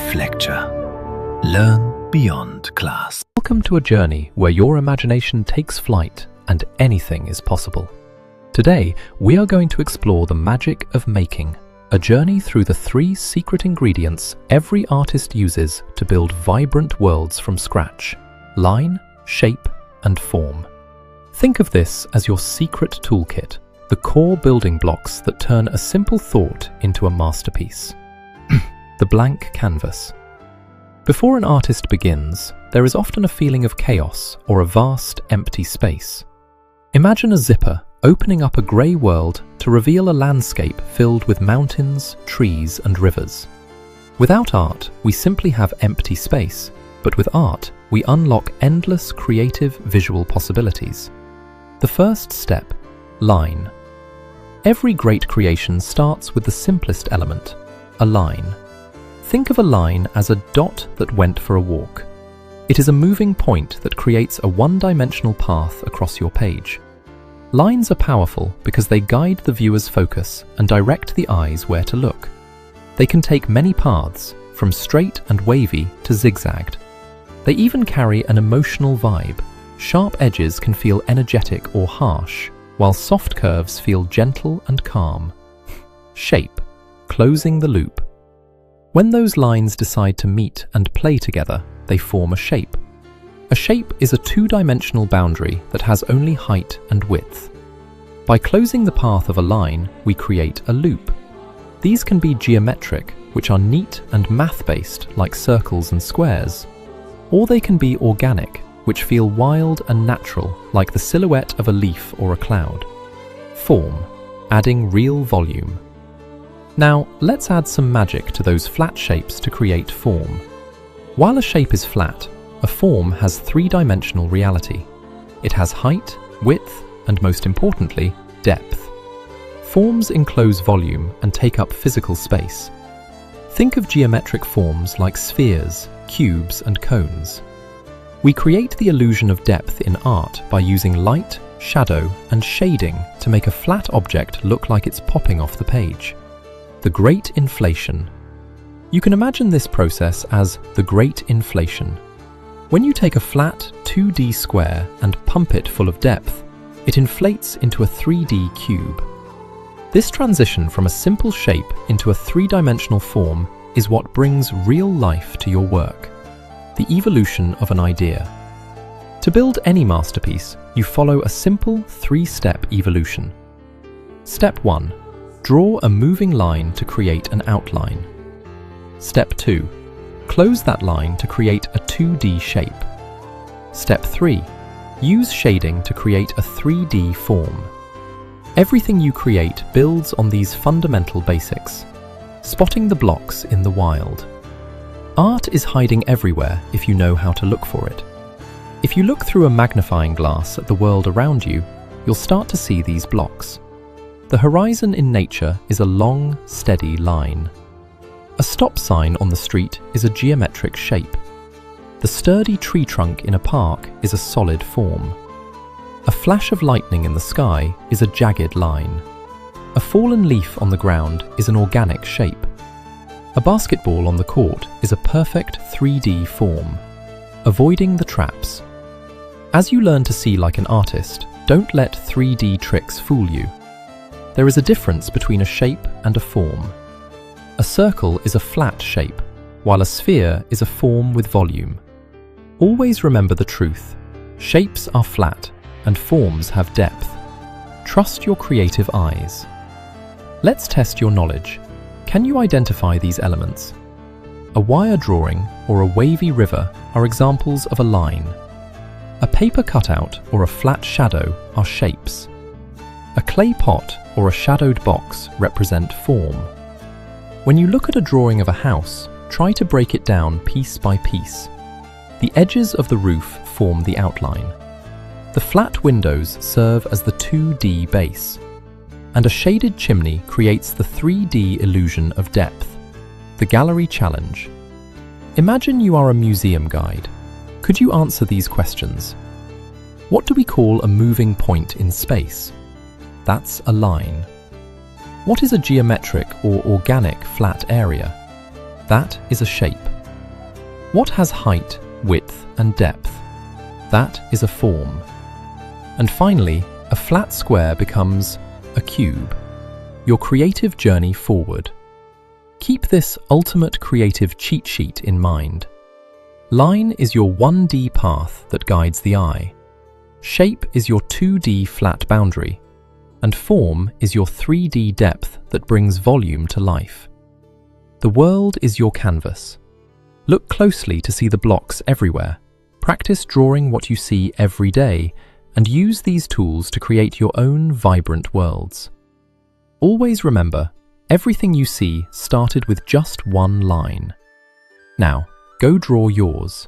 OffLecture. Learn beyond class. Welcome to a journey where your imagination takes flight and anything is possible. Today, we are going to explore the magic of making, a journey through the 3 secret ingredients every artist uses to build vibrant worlds from scratch: line, shape, and form. Think of this as your secret toolkit, the core building blocks that turn a simple thought into a masterpiece. The blank canvas. Before an artist begins, there is often a feeling of chaos or a vast, empty space. Imagine a zipper opening up a grey world to reveal a landscape filled with mountains, trees, and rivers. Without art, we simply have empty space, but with art, we unlock endless creative visual possibilities. The first step: line. Every great creation starts with the simplest element, a line. Think of a line as a dot that went for a walk. It is a moving point that creates a one-dimensional path across your page. Lines are powerful because they guide the viewer's focus and direct the eyes where to look. They can take many paths, from straight and wavy to zigzagged. They even carry an emotional vibe. Sharp edges can feel energetic or harsh, while soft curves feel gentle and calm. Shape, closing the loop. When those lines decide to meet and play together, they form a shape. A shape is a 2-dimensional boundary that has only height and width. By closing the path of a line, we create a loop. These can be geometric, which are neat and math-based like circles and squares, or they can be organic, which feel wild and natural like the silhouette of a leaf or a cloud. Form, adding real volume. Now, let's add some magic to those flat shapes to create form. While a shape is flat, a form has 3-dimensional reality. It has height, width, and most importantly, depth. Forms enclose volume and take up physical space. Think of geometric forms like spheres, cubes, and cones. We create the illusion of depth in art by using light, shadow, and shading to make a flat object look like it's popping off the page. The Great Inflation. You can imagine this process as the Great Inflation. When you take a flat 2D square and pump it full of depth, it inflates into a 3D cube. This transition from a simple shape into a 3-dimensional form is what brings real life to your work. The evolution of an idea. To build any masterpiece, you follow a simple 3-step evolution. Step 1. Draw a moving line to create an outline. Step 2. Close that line to create a 2D shape. Step 3. Use shading to create a 3D form. Everything you create builds on these fundamental basics. Spotting the blocks in the wild. Art is hiding everywhere if you know how to look for it. If you look through a magnifying glass at the world around you, you'll start to see these blocks. The horizon in nature is a long, steady line. A stop sign on the street is a geometric shape. The sturdy tree trunk in a park is a solid form. A flash of lightning in the sky is a jagged line. A fallen leaf on the ground is an organic shape. A basketball on the court is a perfect 3D form. Avoiding the traps. As you learn to see like an artist, don't let 3D tricks fool you. There is a difference between a shape and a form. A circle is a flat shape, while a sphere is a form with volume. Always remember the truth. Shapes are flat, and forms have depth. Trust your creative eyes. Let's test your knowledge. Can you identify these elements? A wire drawing or a wavy river are examples of a line. A paper cutout or a flat shadow are shapes. A clay pot or a shadowed box represent form. When you look at a drawing of a house, try to break it down piece by piece. The edges of the roof form the outline. The flat windows serve as the 2D base. And a shaded chimney creates the 3D illusion of depth. The gallery challenge. Imagine you are a museum guide. Could you answer these questions? What do we call a moving point in space? That's a line. What is a geometric or organic flat area? That is a shape. What has height, width, and depth? That is a form. And finally, a flat square becomes a cube. Your creative journey forward. Keep this ultimate creative cheat sheet in mind. Line is your 1D path that guides the eye. Shape is your 2D flat boundary. And form is your 3D depth that brings volume to life. The world is your canvas. Look closely to see the blocks everywhere. Practice drawing what you see every day and use these tools to create your own vibrant worlds. Always remember, everything you see started with just one line. Now, go draw yours.